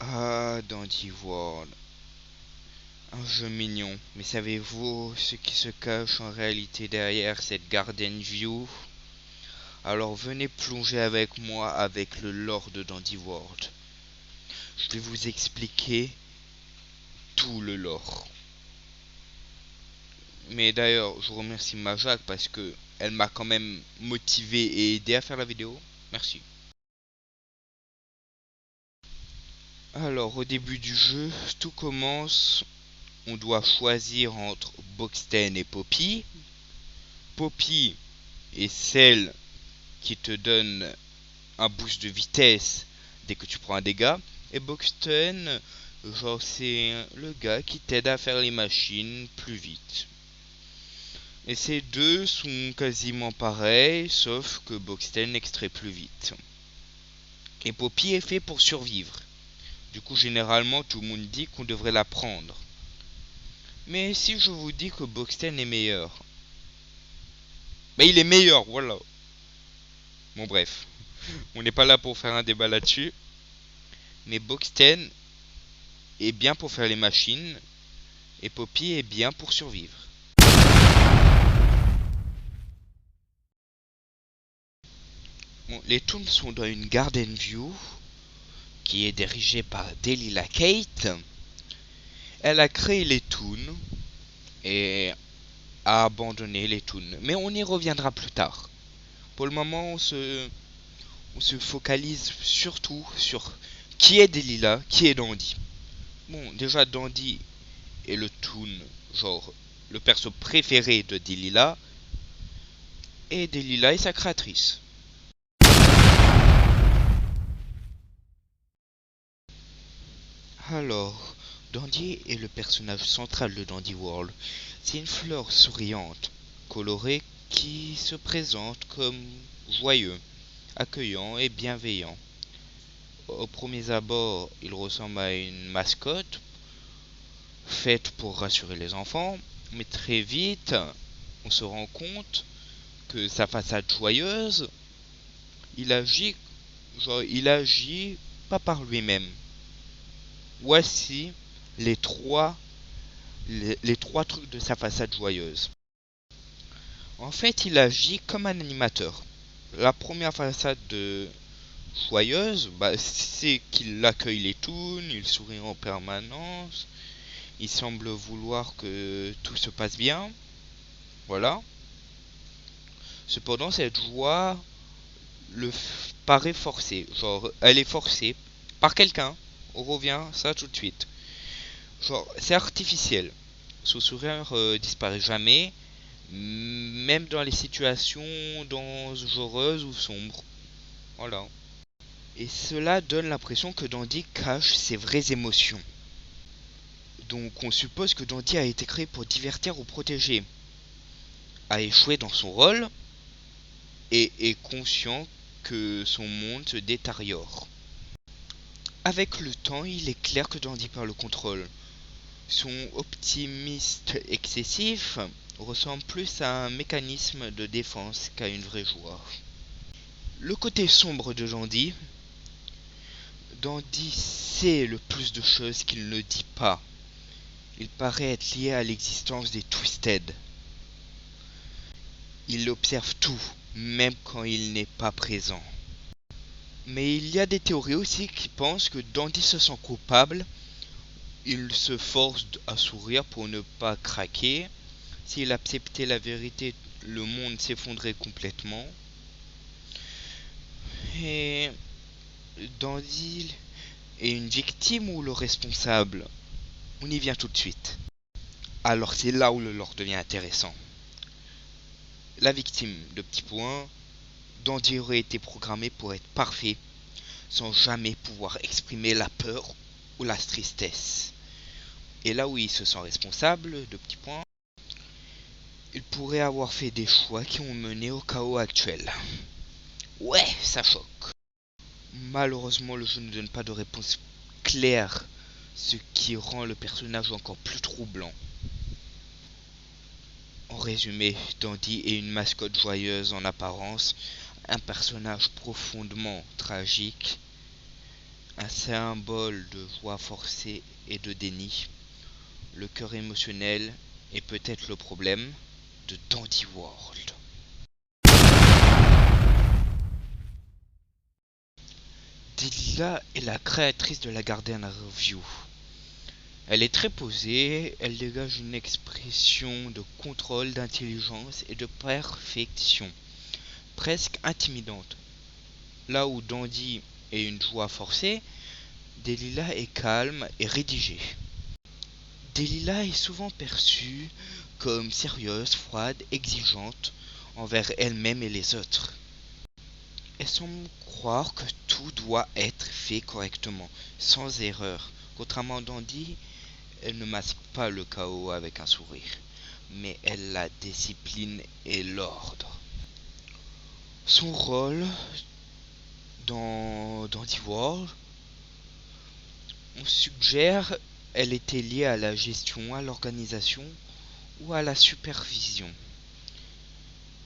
Ah, Dandy World. Un jeu mignon. Mais savez-vous ce qui se cache en réalité derrière cette Garden View? Alors venez plonger avec moi avec le lore de Dandy World. Je vais vous expliquer tout le lore. Mais d'ailleurs, je remercie Majak parce que elle m'a quand même motivé et aidé à faire la vidéo. Merci. Alors, au début du jeu, tout commence. On doit choisir entre Boxten et Poppy. Poppy est celle qui te donne un boost de vitesse dès que tu prends un dégât. Et Boxten, genre, c'est le gars qui t'aide à faire les machines plus vite. Et ces deux sont quasiment pareils, sauf que Boxten extrait plus vite. Et Poppy est fait pour survivre. Du coup, généralement, tout le monde dit qu'on devrait la prendre. Mais si je vous dis que Boxten est meilleur, bah il est meilleur, voilà. Bon bref, on n'est pas là pour faire un débat là-dessus. Mais Boxten est bien pour faire les machines, et Poppy est bien pour survivre. Bon, les toons sont dans une Garden View, qui est dirigée par Delilah Kate. Elle a créé les toons, et a abandonné les toons. Mais on y reviendra plus tard. Pour le moment, on se focalise surtout sur qui est Delilah, qui est Dandy. Bon, déjà Dandy est le toon, genre le perso préféré de Delilah, et Delilah est sa créatrice. Alors, Dandy est le personnage central de Dandy World. C'est une fleur souriante, colorée, qui se présente comme joyeux, accueillant et bienveillant. Au premier abord, il ressemble à une mascotte faite pour rassurer les enfants, mais très vite, on se rend compte que sa façade joyeuse, il agit, il agit pas par lui-même. Voici les trois, les trois trucs de sa façade joyeuse. En fait, il agit comme un animateur. La première façade de joyeuse, bah, c'est qu'il accueille les toons, il sourit en permanence, il semble vouloir que tout se passe bien. Voilà. Cependant, cette joie paraît forcée. Genre, elle est forcée par quelqu'un. On revient ça tout de suite. Genre, c'est artificiel. Son sourire disparaît jamais, même dans les situations dangereuses ou sombres. Voilà. Et cela donne l'impression que Dandy cache ses vraies émotions. Donc on suppose que Dandy a été créé pour divertir ou protéger, a échoué dans son rôle et est conscient que son monde se détériore. Avec le temps, il est clair que Dandy perd le contrôle. Son optimisme excessif ressemble plus à un mécanisme de défense qu'à une vraie joie. Le côté sombre de Dandy sait le plus de choses qu'il ne dit pas. Il paraît être lié à l'existence des Twisted. Il observe tout, même quand il n'est pas présent. Mais il y a des théories aussi qui pensent que Dandy se sent coupable. Il se force à sourire pour ne pas craquer. S'il acceptait la vérité, le monde s'effondrait complètement. Et Dandy est une victime ou le responsable? On y vient tout de suite. Alors c'est là où le lore devient intéressant. La victime, de petits points, Dandy aurait été programmé pour être parfait, sans jamais pouvoir exprimer la peur ou la tristesse. Et là où il se sent responsable, de petits points, il pourrait avoir fait des choix qui ont mené au chaos actuel. Ouais, ça choque. Malheureusement, le jeu ne donne pas de réponse claire, ce qui rend le personnage encore plus troublant. En résumé, Dandy est une mascotte joyeuse en apparence, un personnage profondément tragique, un symbole de joie forcée et de déni. Le cœur émotionnel est peut-être le problème de Dandy World. Delilah est la créatrice de la Guardian Review. Elle est très posée, elle dégage une expression de contrôle, d'intelligence et de perfection, presque intimidante. Là où Dandy est une joie forcée, Delilah est calme et rédigée. Delilah est souvent perçue comme sérieuse, froide, exigeante envers elle-même et les autres. Elle semble croire que tout doit être fait correctement, sans erreur. Contrairement à Dandy, elle ne masque pas le chaos avec un sourire, mais elle la discipline et l'ordre. Son rôle dans Dandy World, on suggère, elle était liée à la gestion, à l'organisation ou à la supervision.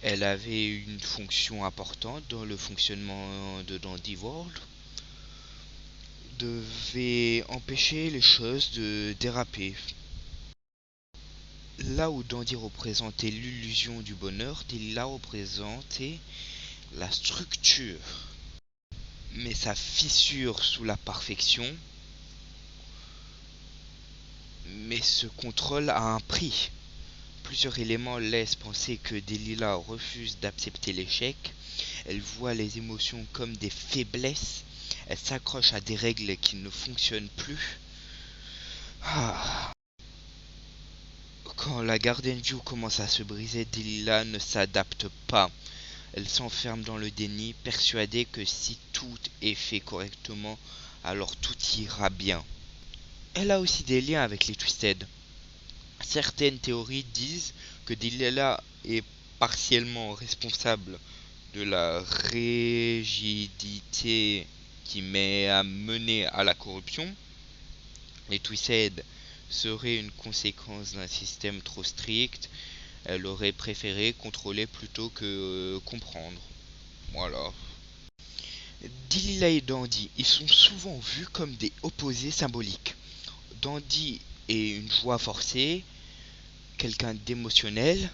Elle avait une fonction importante dans le fonctionnement de Dandy World, devait empêcher les choses de déraper. Là où Dandy représentait l'illusion du bonheur, Delilah représentait la structure. Mais sa fissure sous la perfection, mais ce contrôle a un prix. Plusieurs éléments laissent penser que Delilah refuse d'accepter l'échec. Elle voit les émotions comme des faiblesses. Elle s'accroche à des règles qui ne fonctionnent plus. Quand la Garden View commence à se briser, Delilah ne s'adapte pas. Elle s'enferme dans le déni, persuadée que si tout est fait correctement, alors tout ira bien. Elle a aussi des liens avec les Twisted. Certaines théories disent que Delilah est partiellement responsable de la rigidité qui a mené à la corruption. Les Twisted seraient une conséquence d'un système trop strict. Elle aurait préféré contrôler plutôt que comprendre. Voilà. Delilah et Dandy, ils sont souvent vus comme des opposés symboliques. Dandy est une joie forcée, quelqu'un d'émotionnel,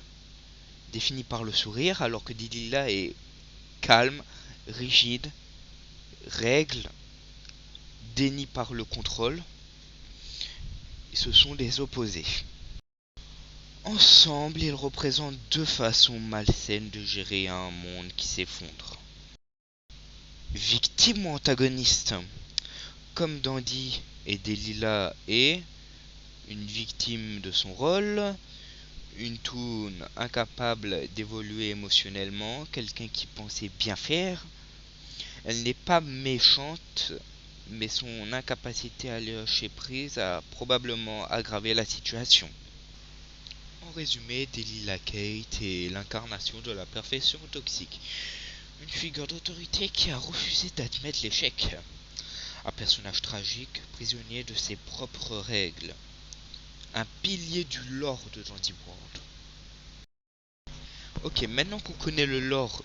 défini par le sourire, alors que Delilah est calme, rigide, règle, déni par le contrôle. Ce sont des opposés. Ensemble, ils représentent deux façons malsaines de gérer un monde qui s'effondre. Victime ou antagoniste? Comme Dandy et Delilah est une victime de son rôle, une toon incapable d'évoluer émotionnellement, quelqu'un qui pensait bien faire. Elle n'est pas méchante, mais son incapacité à lâcher prise a probablement aggravé la situation. En résumé, Delilah Kate est l'incarnation de la perfection toxique. Une figure d'autorité qui a refusé d'admettre l'échec. Un personnage tragique, prisonnier de ses propres règles. Un pilier du lore de Dandy World. Ok, maintenant qu'on connaît le lore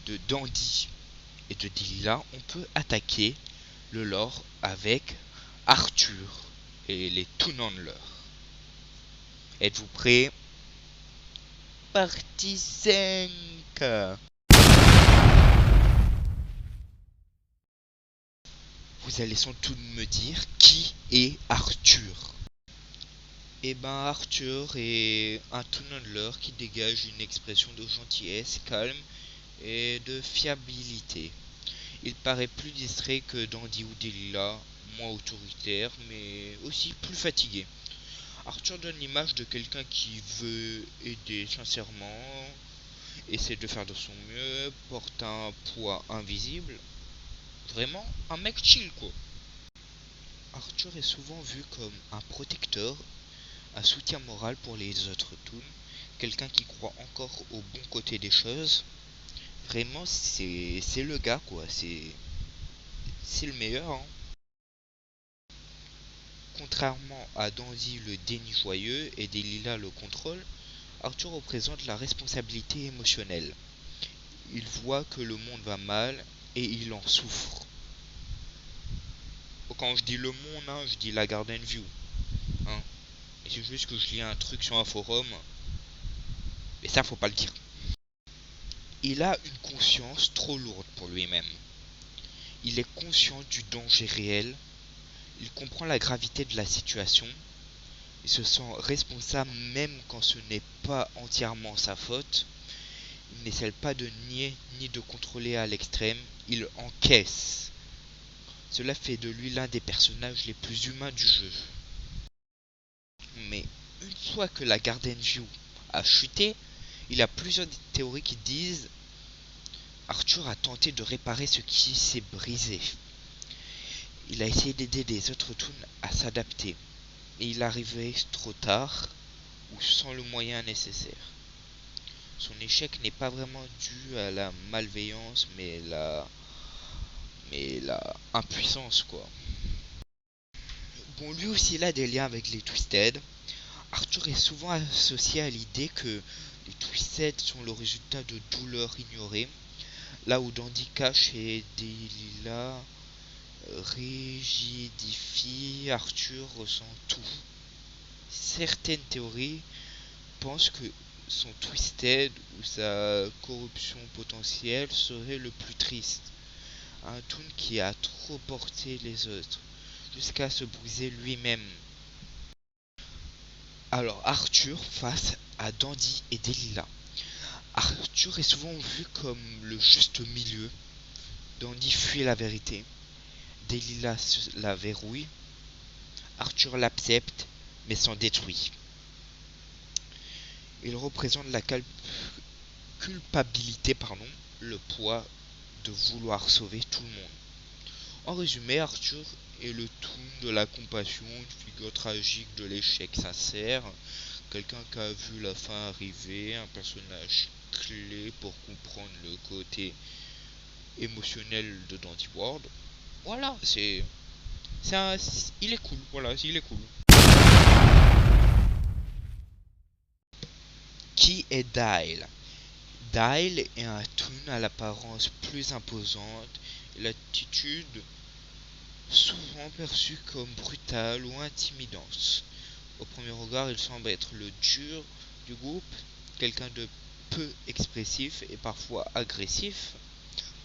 de Dandy et de Delilah, on peut attaquer le lore avec Arthur et les Toon Handlers. Êtes-vous prêts? Partie 5. Vous allez sans doute me dire qui est Arthur. Eh ben Arthur est un Toon Handler qui dégage une expression de gentillesse, calme et de fiabilité. Il paraît plus distrait que Dandy ou Delilah, moins autoritaire, mais aussi plus fatigué. Arthur donne l'image de quelqu'un qui veut aider sincèrement, essaie de faire de son mieux, porte un poids invisible. Vraiment un mec chill quoi. Arthur est souvent vu comme un protecteur, un soutien moral pour les autres toons, quelqu'un qui croit encore au bon côté des choses. Vraiment c'est le gars quoi, c'est le meilleur hein. Contrairement à Dandy le déni joyeux et Delilah le contrôle, Arthur représente la responsabilité émotionnelle. Il voit que le monde va mal et il en souffre. Quand je dis le monde, hein, je dis la Garden View. Hein. Et c'est juste que je lis un truc sur un forum. Mais ça, faut pas le dire. Il a une conscience trop lourde pour lui-même. Il est conscient du danger réel. Il comprend la gravité de la situation. Il se sent responsable même quand ce n'est pas entièrement sa faute. Il n'essaie pas de nier ni de contrôler à l'extrême. Il encaisse. Cela fait de lui l'un des personnages les plus humains du jeu. Mais une fois que la Garden View a chuté, il y a plusieurs théories qui disent Arthur a tenté de réparer ce qui s'est brisé. Il a essayé d'aider les autres toons à s'adapter, et il arrivait trop tard ou sans le moyen nécessaire. Son échec n'est pas vraiment dû à la malveillance, mais la impuissance, quoi. Bon, lui aussi, il a des liens avec les Twisted. Arthur est souvent associé à l'idée que les Twisted sont le résultat de douleurs ignorées, là où Dandy Cash et Delilah rigidifient, Arthur ressent tout. Certaines théories pensent que son Twisted ou sa corruption potentielle serait le plus triste. Un Toon qui a trop porté les autres, jusqu'à se briser lui-même. Alors Arthur face à Dandy et Delilah. Arthur est souvent vu comme le juste milieu. Dandy fuit la vérité. Delilah la verrouille. Arthur l'accepte, mais s'en détruit. Il représente la culpabilité, le poids de vouloir sauver tout le monde. En résumé, Arthur est le toon de la compassion, une figure tragique de l'échec sincère, quelqu'un qui a vu la fin arriver, un personnage clé pour comprendre le côté émotionnel de Dandy Ward. Voilà, il est cool, voilà, il est cool. Qui est Dyle? Dyle est un toon à l'apparence plus imposante et l'attitude souvent perçue comme brutale ou intimidante. Au premier regard, il semble être le dur du groupe, quelqu'un de peu expressif et parfois agressif,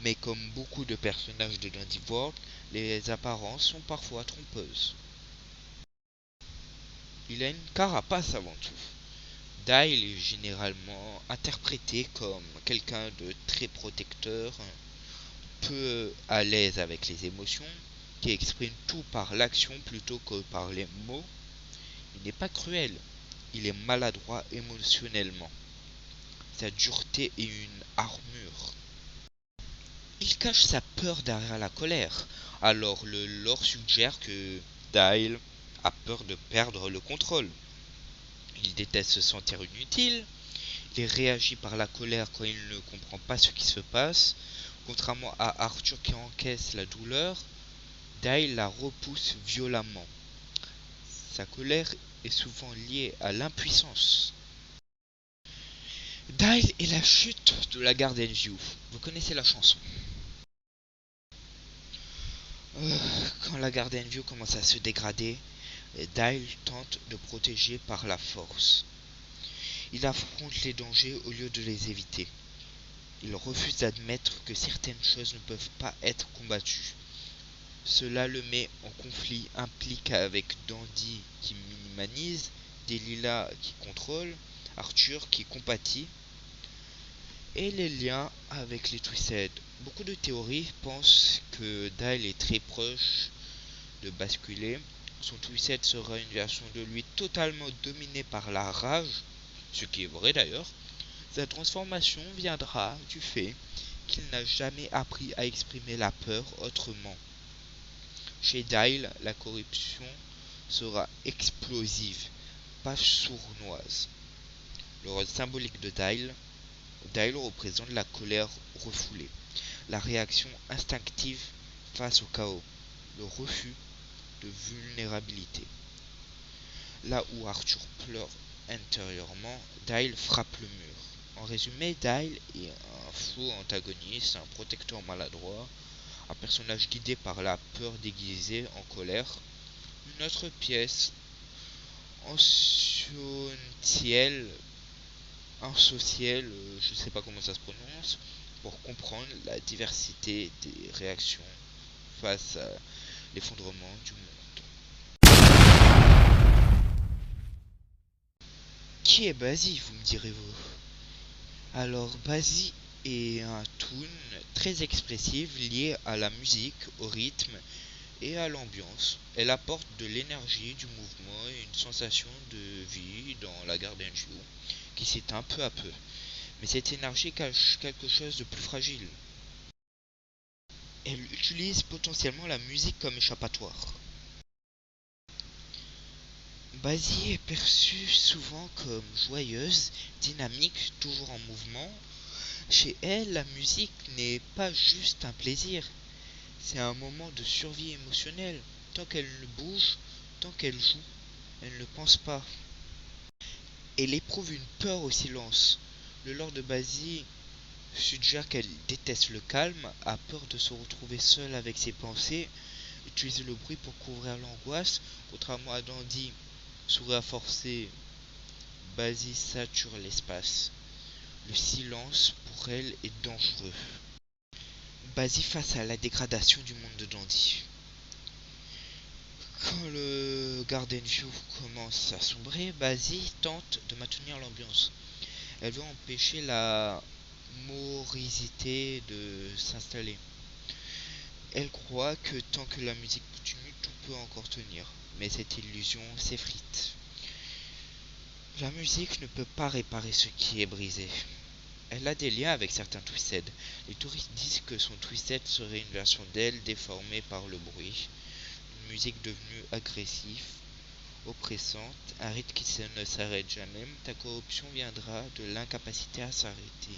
mais comme beaucoup de personnages de Dandy World, les apparences sont parfois trompeuses. Il a une carapace avant tout. Dyle est généralement interprété comme quelqu'un de très protecteur, peu à l'aise avec les émotions, qui exprime tout par l'action plutôt que par les mots. Il n'est pas cruel, il est maladroit émotionnellement. Sa dureté est une armure. Il cache sa peur derrière la colère. Alors le lore suggère que Dyle a peur de perdre le contrôle. Il déteste se sentir inutile. Il réagit par la colère quand il ne comprend pas ce qui se passe. Contrairement à Arthur qui encaisse la douleur, Dyle la repousse violemment. Sa colère est souvent liée à l'impuissance. Dyle est la chute de la Garden View. Vous connaissez la chanson. Quand la Garden View commence à se dégrader, Dyle tente de protéger par la force. Il affronte les dangers au lieu de les éviter. Il refuse d'admettre que certaines choses ne peuvent pas être combattues. Cela le met en conflit impliqué avec Dandy qui minimise, Delilah qui contrôle, Arthur qui compatit, et les liens avec les Twisted. Beaucoup de théories pensent que Dyle est très proche de basculer. Son Twisted sera une version de lui totalement dominée par la rage, ce qui est vrai d'ailleurs. Sa transformation viendra du fait qu'il n'a jamais appris à exprimer la peur autrement. Chez Dyle, la corruption sera explosive, pas sournoise. Le rôle symbolique de Dyle représente la colère refoulée, la réaction instinctive face au chaos, le refus de vulnérabilité. Là où Arthur pleure intérieurement, Dyle frappe le mur. En résumé, Dyle est un faux antagoniste, un protecteur maladroit, un personnage guidé par la peur déguisé en colère. Une autre pièce ancientielle, insocielle, je sais pas comment ça se prononce, pour comprendre la diversité des réactions face à l'effondrement du monde. Qui est Basie, vous me direz-vous? Alors Basie est un toon très expressif lié à la musique, au rythme et à l'ambiance. Elle apporte de l'énergie, du mouvement et une sensation de vie dans la Garden View qui s'éteint peu à peu. Mais cette énergie cache quelque chose de plus fragile. Elle utilise potentiellement la musique comme échappatoire. Basie est perçue souvent comme joyeuse, dynamique, toujours en mouvement. Chez elle, la musique n'est pas juste un plaisir, c'est un moment de survie émotionnelle. Tant qu'elle bouge, tant qu'elle joue, elle ne pense pas. Elle éprouve une peur au silence. Le lore de Basie suggère qu'elle déteste le calme, a peur de se retrouver seule avec ses pensées, utilise le bruit pour couvrir l'angoisse, contrairement à Dandy, sourire forcé, Basie sature l'espace. Le silence pour elle est dangereux. Basie face à la dégradation du monde de Dandy. Quand le Garden View commence à sombrer, Basie tente de maintenir l'ambiance. Elle veut empêcher la morosité de s'installer. Elle croit que tant que la musique continue, tout peut encore tenir. Mais cette illusion s'effrite. La musique ne peut pas réparer ce qui est brisé. Elle a des liens avec certains Twisted. Les touristes disent que son Twisted serait une version d'elle déformée par le bruit. Une musique devenue agressive, oppressante, un rythme qui ne s'arrête jamais. Ta corruption viendra de l'incapacité à s'arrêter,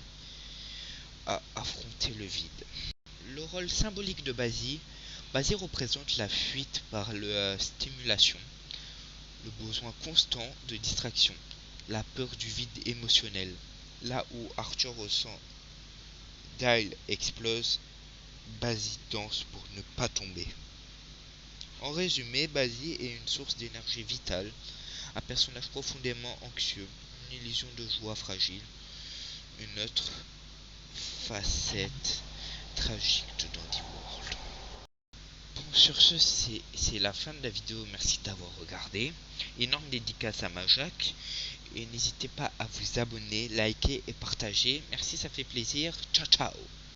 à affronter le vide. Le rôle symbolique de Basie représente la fuite par la stimulation, le besoin constant de distraction, la peur du vide émotionnel. Là où Arthur ressent, Dale explose, Basie danse pour ne pas tomber. En résumé, Basie est une source d'énergie vitale, un personnage profondément anxieux, une illusion de joie fragile, une autre facette tragique de Dandy World. Bon, sur ce, c'est la fin de la vidéo. Merci d'avoir regardé. Énorme dédicace à Majak. Et n'hésitez pas à vous abonner, liker et partager. Merci, ça fait plaisir. Ciao, ciao.